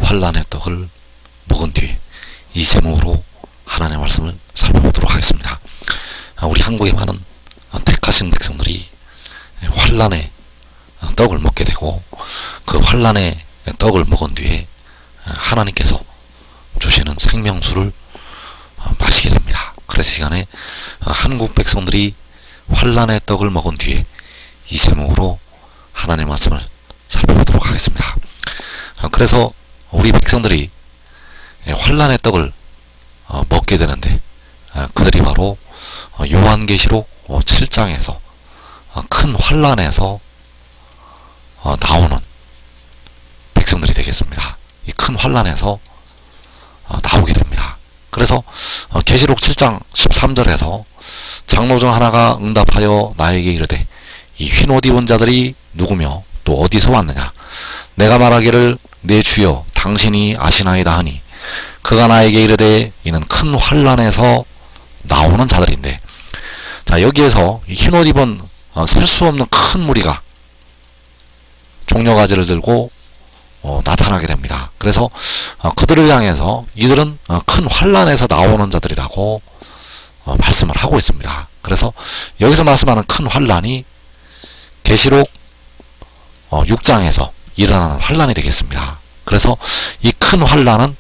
환란의 떡을 먹은 뒤에 이 제목으로 하나님의 말씀을 살펴보도록 하겠습니다. 우리 한국의 많은 택하신 백성들이 환란의 떡을 먹게 되고 그 환란의 떡을 먹은 뒤에 하나님께서 주시는 생명수를 마시게 됩니다. 그래서 시간에 한국 백성들이 환란의 떡을 먹은 뒤에 이 제목으로 하나님의 말씀을 살펴보도록 하겠습니다. 그래서 우리 백성들이 환란의 떡을 먹게 되는데 그들이 바로 요한계시록 7장에서 큰 환란에서 나오는 백성들이 되겠습니다. 이 큰 환란에서 나오게 됩니다. 그래서 계시록 7장 13절에서 장로 중 하나가 응답하여 나에게 이르되 이 흰 옷 입은 자들이 누구며 또 어디서 왔느냐? 내가 말하기를 내 주여 당신이 아시나이다 하니 그가 나에게 이르되 이는 큰 환란에서 나오는 자들인데, 자 여기에서 흰 옷 입은 셀 수 없는 큰 무리가 종려가지를 들고 나타나게 됩니다. 그래서 그들을 향해서 이들은 큰 환란에서 나오는 자들이라고 말씀을 하고 있습니다. 그래서 여기서 말씀하는 큰 환란이 계시록 6장에서 일어나는 환란이 되겠습니다. 그래서 이 큰 환란은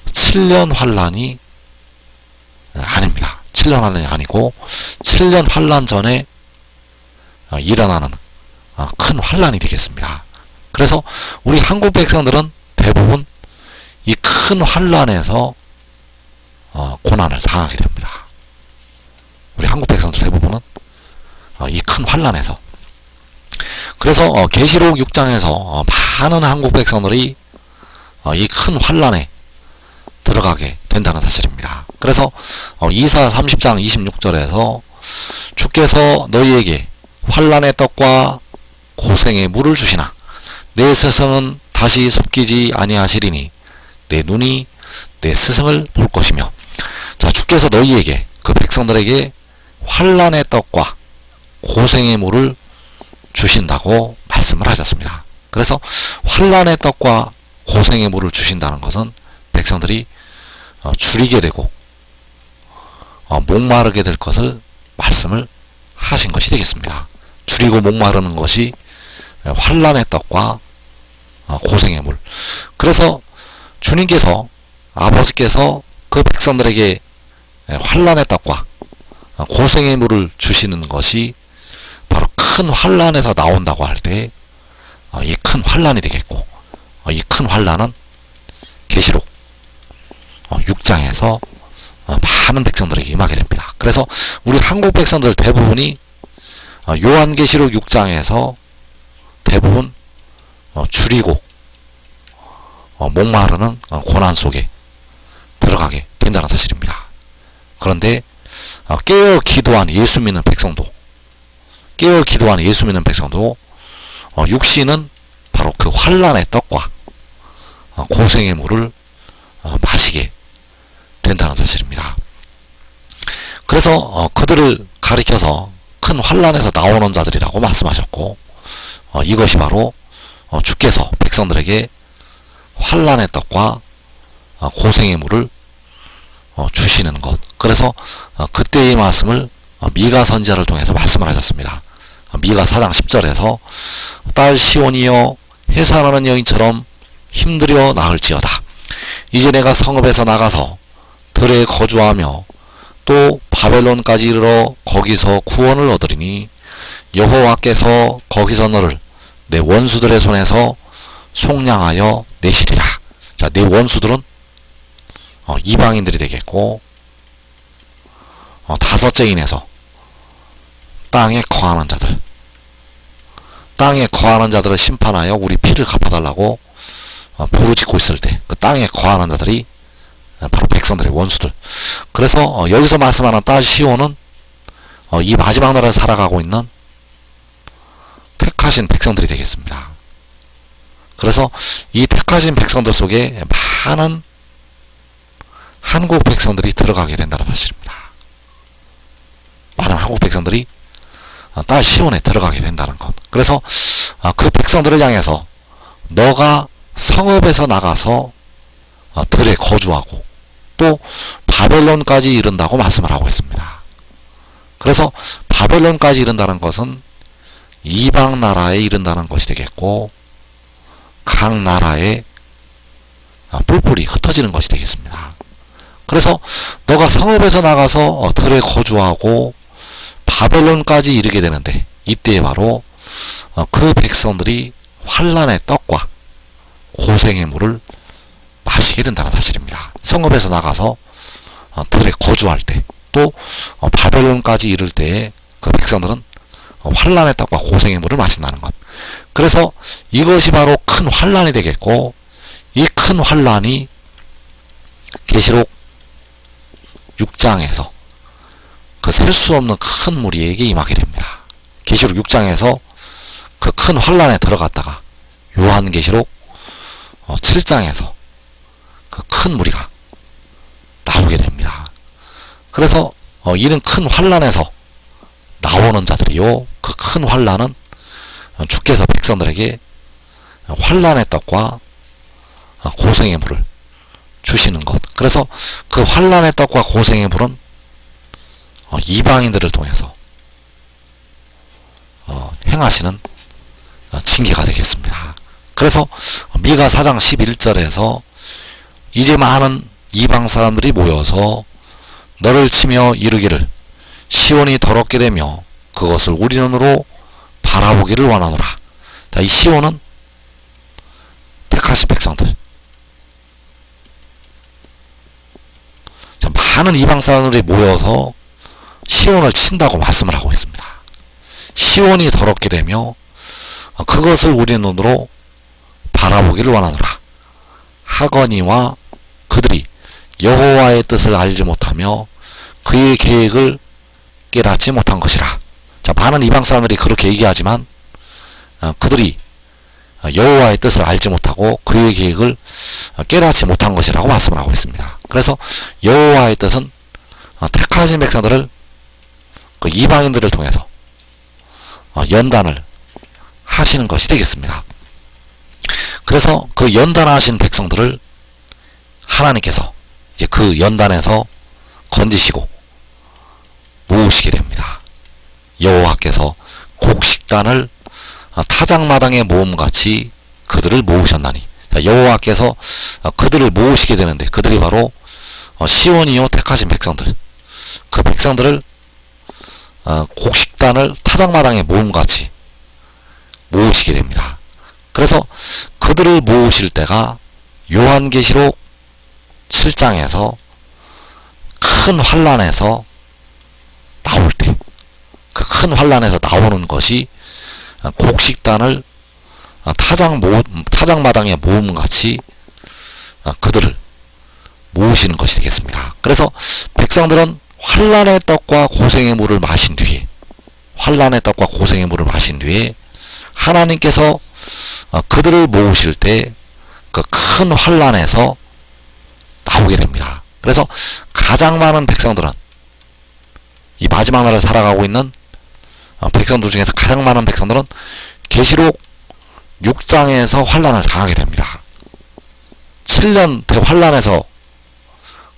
7년 환란이 아닙니다. 7년 환란이 아니고 7년 환란 전에 일어나는 큰 환란이 되겠습니다. 그래서 우리 한국 백성들은 대부분 이 큰 환란에서 고난을 당하게 됩니다. 우리 한국 백성들 대부분은 이 큰 환란에서. 그래서 계시록 6장에서 많은 한국 백성들이 이 큰 환란에 들어가게 된다는 사실입니다. 그래서 이사 30장 26절에서 주께서 너희에게 환란의 떡과 고생의 물을 주시나 내 스승은 다시 섭기지 아니하시리니 내 눈이 내 스승을 볼 것이며, 자 주께서 너희에게 그 백성들에게 환란의 떡과 고생의 물을 주신다고 말씀을 하셨습니다. 그래서 환란의 떡과 고생의 물을 주신다는 것은 백성들이 줄이게 되고 목마르게 될 것을 말씀을 하신 것이 되겠습니다. 줄이고 목마르는 것이 환란의 떡과 고생의 물. 그래서 주님께서 아버지께서 그 백성들에게 환란의 떡과 고생의 물을 주시는 것이 바로 큰 환란에서 나온다고 할 때 이 큰 환란이 되겠고, 이 큰 환란은 계시록 6장에서 많은 백성들에게 임하게 됩니다. 그래서 우리 한국 백성들 대부분이 요한계시록 6장에서 대부분 줄이고 목마르는 고난 속에 들어가게 된다는 사실입니다. 그런데 깨어 기도한 예수 믿는 백성도 육신은 바로 그 환란의 떡과 고생의 물을 마시게 된다는 사실입니다. 그래서 그들을 가리켜서 큰 환란에서 나오는 자들이라고 말씀하셨고, 이것이 바로 주께서 백성들에게 환란의 떡과 고생의 물을 주시는 것. 그래서 그때의 말씀을 미가 선지자를 통해서 말씀을 하셨습니다. 미가 4장 10절에서 딸 시온이여 해산하는 여인처럼 힘들여 나을지어다. 이제 내가 성읍에서 나가서 들에 거주하며 또 바벨론까지 이르러 거기서 구원을 얻으리니 여호와께서 거기서 너를 내 원수들의 손에서 속량하여 내시리라. 자, 내 원수들은 이방인들이 되겠고, 다섯째인에서 땅에 거하는 자들을 심판하여 우리 피를 갚아달라고 부르짖고 있을 때 그 땅에 거하는 자들이 바로 백성들의 원수들. 그래서 여기서 말씀하는 딸 시온은 이 마지막 날을 살아가고 있는 택하신 백성들이 되겠습니다. 그래서 이 택하신 백성들 속에 많은 한국 백성들이 들어가게 된다는 사실입니다. 많은 한국 백성들이 딸 시온에 들어가게 된다는 것. 그래서 그 백성들을 향해서 너가 성읍에서 나가서 들에 거주하고 또 바벨론까지 이른다고 말씀을 하고 있습니다. 그래서 바벨론까지 이른다는 것은 이방 나라에 이른다는 것이 되겠고 각 나라에 뿔뿔이 흩어지는 것이 되겠습니다. 그래서 너가 성읍에서 나가서 들에 거주하고 바벨론까지 이르게 되는데 이때에 바로 그 백성들이 환난의 떡과 고생의 물을 마시게 된다는 사실입니다. 성읍에서 나가서 들에 거주할 때 또 바벨론까지 이를 때에 그 백성들은 환난의 떡과 고생의 물을 마신다는 것. 그래서 이것이 바로 큰 환난이 되겠고 이 큰 환난이 계시록 6장에서 그 셀 수 없는 큰 무리에게 임하게 됩니다. 계시록 6장에서 그 큰 환난에 들어갔다가 요한계시록 7장에서 그 큰 무리가 나오게 됩니다. 그래서 이는 큰 환난에서 나오는 자들이요 그 큰 환난은 주께서 백성들에게 환난의 떡과 고생의 물을 주시는 것. 그래서 그 환난의 떡과 고생의 물은 이방인들을 통해서 행하시는 징계가 되겠습니다. 그래서 미가 4장 11절에서 이제 많은 이방 사람들이 모여서 너를 치며 이르기를 시온이 더럽게 되며 그것을 우리 눈으로 바라보기를 원하노라. 자, 이 시온은 택하신 백성들. 자, 많은 이방 사람들이 모여서 시온을 친다고 말씀을 하고 있습니다. 시온이 더럽게 되며 그것을 우리 눈으로 바라보기를 원하노라. 하거니와 그들이 여호와의 뜻을 알지 못하며 그의 계획을 깨닫지 못한 것이라. 자, 많은 이방 사람들이 그렇게 얘기하지만 그들이 여호와의 뜻을 알지 못하고 그의 계획을 깨닫지 못한 것이라고 말씀을 하고 있습니다. 그래서 여호와의 뜻은 택하신 백성들을 그 이방인들을 통해서 연단을 하시는 것이 되겠습니다. 그래서 그 연단하신 백성들을 하나님께서 이제 그 연단에서 건지시고 모으시게 됩니다. 여호와께서 곡식단을 타작마당에 모음같이 그들을 모으셨나니. 여호와께서 그들을 모으시게 되는데 그들이 바로 시온이요 택하신 백성들. 그 백성들을 곡식단을 타작마당에 모음같이 모으시게 됩니다. 그래서 그들을 모으실 때가 요한계시록 7장에서 큰 환난에서 나올 때, 그 큰 환난에서 나오는 것이 곡식단을 타작마당에 모음같이 그들을 모으시는 것이 되겠습니다. 그래서 백성들은 환난의 떡과 고생의 물을 마신 뒤에, 환난의 떡과 고생의 물을 마신 뒤에 하나님께서 그들을 모으실 때 그 큰 환난에서 나오게 됩니다. 그래서 가장 많은 백성들은 이 마지막 날을 살아가고 있는 백성들 중에서 가장 많은 백성들은 계시록 6장에서 환난을 당하게 됩니다. 7년 대환난에서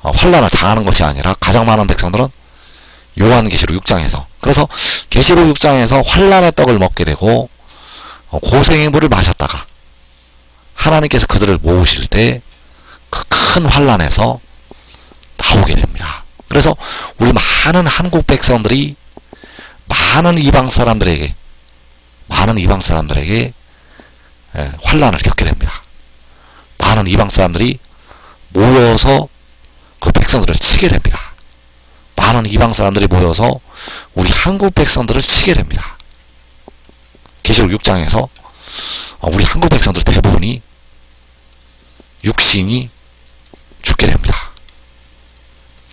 환난을 당하는 것이 아니라 가장 많은 백성들은 요한계시록 6장에서, 그래서 계시록 6장에서 환난의 떡을 먹게 되고 고생의 물을 마셨다가 하나님께서 그들을 모으실 때 그 큰 환난에서 나오게 됩니다. 그래서 우리 많은 한국 백성들이 많은 이방 사람들에게 환난을 겪게 됩니다. 많은 이방 사람들이 모여서 그 백성들을 치게 됩니다. 많은 이방 사람들이 모여서 우리 한국 백성들을 치게 됩니다. 계시록 6장에서 우리 한국 백성들 대부분이 육신이 죽게 됩니다.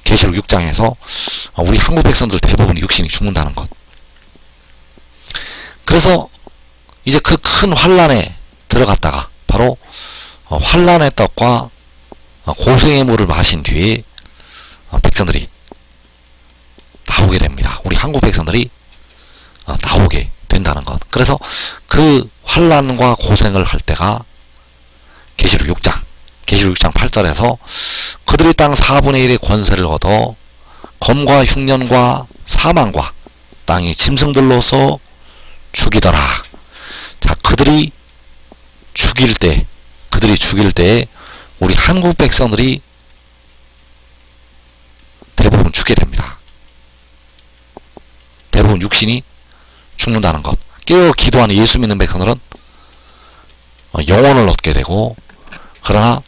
계시록 6장에서 우리 한국 백성들 대부분이 육신이 죽는다는 것. 그래서 이제 그 큰 환난에 들어갔다가 바로 환난의 떡과 고생의 물을 마신 뒤에 백성들이 나오게 됩니다. 우리 한국 백성들이 나오게 된다는 것. 그래서 그 환난과 고생을 할 때가 계시록 6장 8절에서 그들이 땅 4분의 1의 권세를 얻어 검과 흉년과 사망과 땅의 짐승들로서 죽이더라. 자, 그들이 죽일 때 우리 한국 백성들이 대부분 죽게 됩니다. 대부분 육신이 죽는다는 것. 깨어 기도하는 예수 믿는 백성들은 영혼을 얻게 되고, 그러나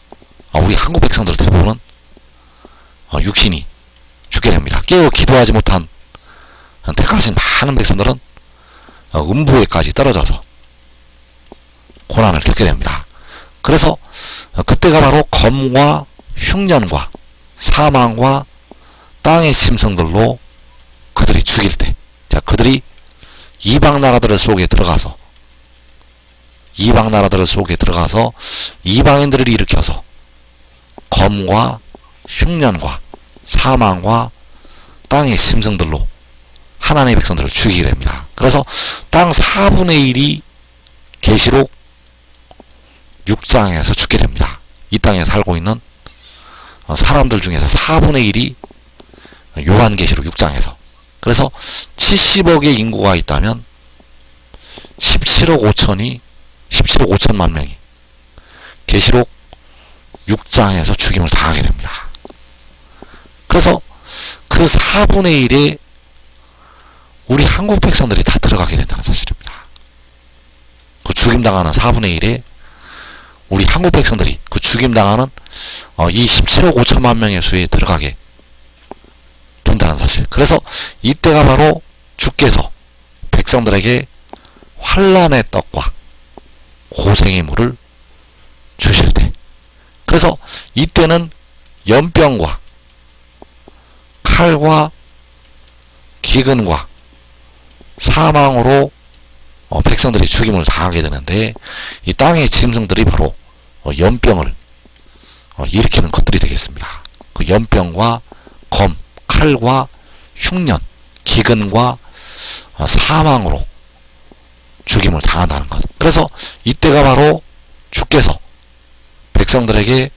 우리 한국 백성들 대부분은 육신이 죽게 됩니다. 깨어 기도하지 못한 택하신 많은 백성들은 음부에까지 떨어져서 고난을 겪게 됩니다. 그래서 그때가 바로 검과 흉년과 사망과 땅의 짐승들로 그들이 죽일 때, 자, 그들이 이방 나라들 속에 들어가서 이방인들을 일으켜서 검과 흉년과 사망과 땅의 짐승들로 하나님의 백성들을 죽이게 됩니다. 그래서 땅 4분의 1이 계시록 6장에서 죽게 됩니다. 이 땅에 살고 있는 사람들 중에서 4분의 1이 요한계시록 6장에서. 그래서 70억의 인구가 있다면 17억 5천만 명이 계시록 6장에서 죽임을 당하게 됩니다. 그래서 그 4분의 1에 우리 한국 백성들이 다 들어가게 된다는 사실입니다. 그 죽임당하는 4분의 1에 우리 한국 백성들이 그 죽임당하는 이 17억 5천만 명의 수에 들어가게 된다는 사실. 그래서 이때가 바로 주께서 백성들에게 환난의 떡과 고생의 물을 주실 때, 그래서 이때는 연병과 칼과 기근과 사망으로 백성들이 죽임을 당하게 되는데, 이 땅의 짐승들이 바로 연병을 일으키는 것들이 되겠습니다. 그 연병과 검, 칼과 흉년, 기근과 사망으로 죽임을 당한다는 것. 그래서 이때가 바로 주께서 백성들에게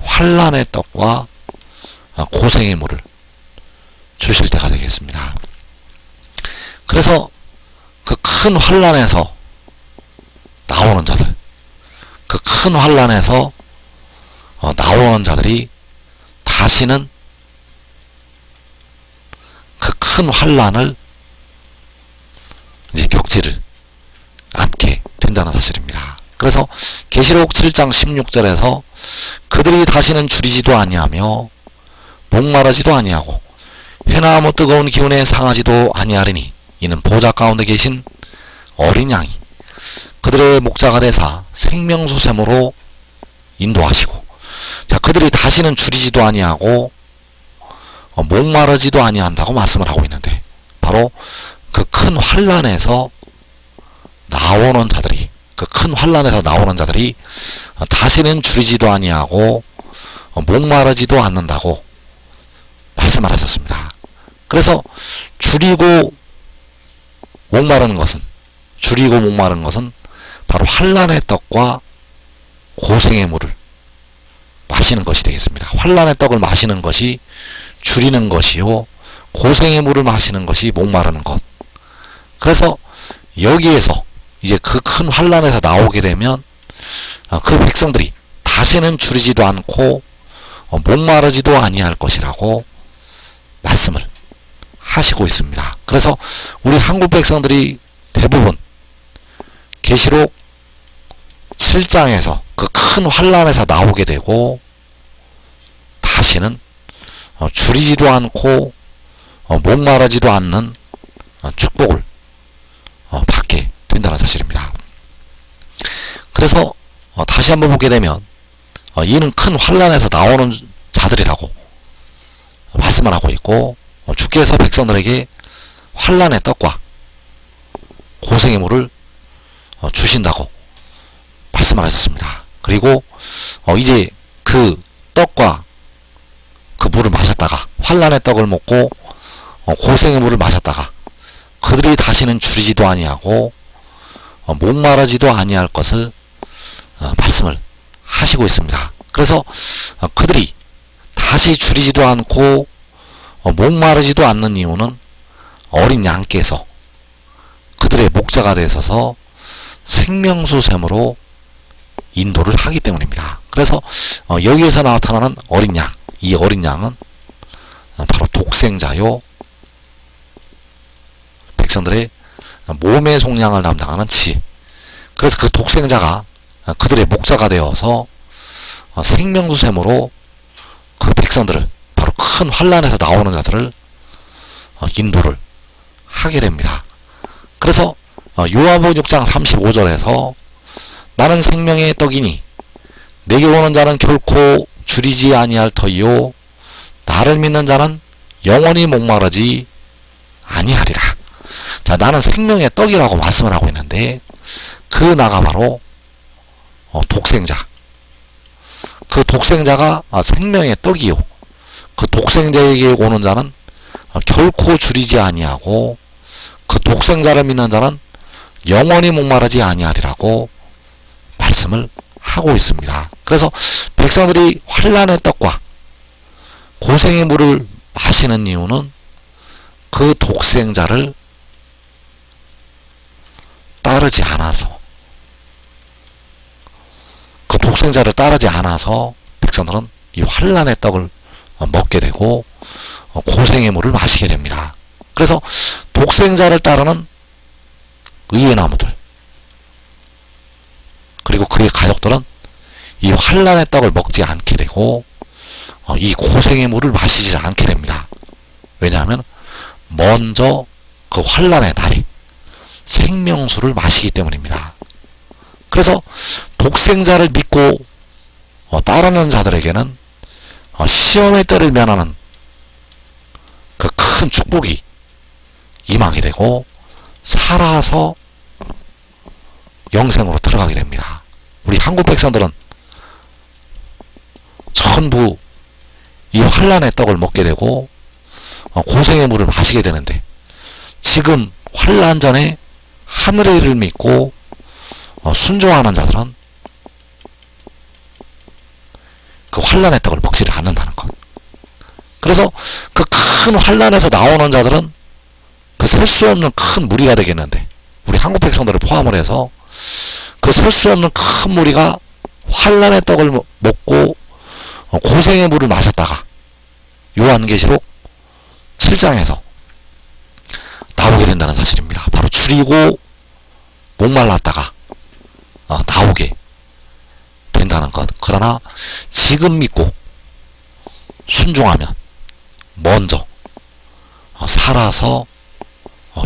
환난의 떡과 고생의 물을 주실 때가 되겠습니다. 그래서 그 큰 환난에서 나오는 자들, 그 큰 환난에서 나오는 자들이 다시는 그 큰 환난을 이제 겪지를 않게 된다는 사실입니다. 그래서 계시록 7장 16절에서 그들이 다시는 줄이지도 아니하며 목마르지도 아니하고 해나무 뜨거운 기운에 상하지도 아니하리니 이는 보좌 가운데 계신 어린 양이 그들의 목자가 되사 생명수샘으로 인도하시고, 자, 그들이 다시는 줄이지도 아니하고 목마르지도 아니한다고 말씀을 하고 있는데, 바로 그 큰 환난에서 나오는 자들이, 그 큰 환난에서 나오는 자들이 다시는 줄이지도 아니하고 목마르지도 않는다고 말씀을 하셨습니다. 그래서 줄이고 목마른 것은 바로 환난의 떡과 고생의 물을 마시는 것이 되겠습니다. 환난의 떡을 마시는 것이 줄이는 것이요, 고생의 물을 마시는 것이 목마르는 것. 그래서 여기에서 이제 그 큰 환난에서 나오게 되면 그 백성들이 다시는 줄이지도 않고 목마르지도 아니할 것이라고 말씀을 하시고 있습니다. 그래서 우리 한국 백성들이 대부분 계시록 7장에서 그 큰 환난에서 나오게 되고 다시는 줄이지도 않고 목마르지도 않는 축복을 받게 된다는 사실입니다. 그래서 다시 한번 보게 되면 이는 큰 환난에서 나오는 자들이라고 말씀을 하고 있고, 주께서 백성들에게 환난의 떡과 고생의 물을 주신다고 말씀을 하셨습니다. 그리고 이제 그 떡과 그 물을 마셨다가, 환난의 떡을 먹고 고생의 물을 마셨다가 그들이 다시는 줄이지도 아니하고 목마르지도 아니할 것을 말씀을 하시고 있습니다. 그래서 그들이 다시 줄이지도 않고 목마르지도 않는 이유는 어린 양께서 그들의 목자가 되셔서 생명수샘으로 인도를 하기 때문입니다. 그래서 여기에서 나타나는 어린 양, 이 어린 양은 바로 독생자요, 백성들의 몸의 속량을 담당하는 지. 그래서 그 독생자가 그들의 목자가 되어서 생명수샘으로 그 백성들을, 바로 큰 환란에서 나오는 자들을 인도를 하게 됩니다. 그래서 요한복음 6장 35절에서 나는 생명의 떡이니 내게 오는 자는 결코 줄이지 아니할 터이요 나를 믿는 자는 영원히 목마르지 아니하리라. 자, 나는 생명의 떡이라고 말씀을 하고 있는데 그 나가 바로 독생자. 그 독생자가 생명의 떡이요. 그 독생자에게 오는 자는 결코 줄이지 아니하고 그 독생자를 믿는 자는 영원히 목마르지 아니하리라고 말씀을 하고 있습니다. 그래서 백성들이 환난의 떡과 고생의 물을 마시는 이유는 그 독생자를 따르지 않아서, 그 독생자를 따르지 않아서 백성들은 이 환난의 떡을 먹게 되고 고생의 물을 마시게 됩니다. 그래서 독생자를 따르는 의의 나무들, 그리고 그의 가족들은 이 환난의 떡을 먹지 않게 되고 이 고생의 물을 마시지 않게 됩니다. 왜냐하면 먼저 그 환난의 날에 생명수를 마시기 때문입니다. 그래서 독생자를 믿고 따르는 자들에게는 시험의 때를 면하는 그 큰 축복이 임하게 되고 살아서 영생으로 들어가게 됩니다. 우리 한국 백성들은 전부 이 환난의 떡을 먹게 되고 고생의 물을 마시게 되는데, 지금 환난 전에 하늘의 일을 믿고 순종하는 자들은 그 환난의 떡을 먹지를 않는다는 것. 그래서 그 큰 환난에서 나오는 자들은 그 셀 수 없는 큰 무리가 되겠는데, 우리 한국 백성들을 포함을 해서 그 셀 수 없는 큰 무리가 환난의 떡을 먹고 고생의 물을 마셨다가 요한계시록 7장에서 나오게 된다는 사실입니다. 바로 줄이고 목말랐다가 나오게 된다는 것. 그러나 지금 믿고 순종하면 먼저 살아서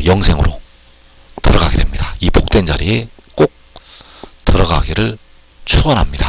영생으로 들어가게 됩니다. 이 복된 자리에 꼭 들어가기를 축원합니다.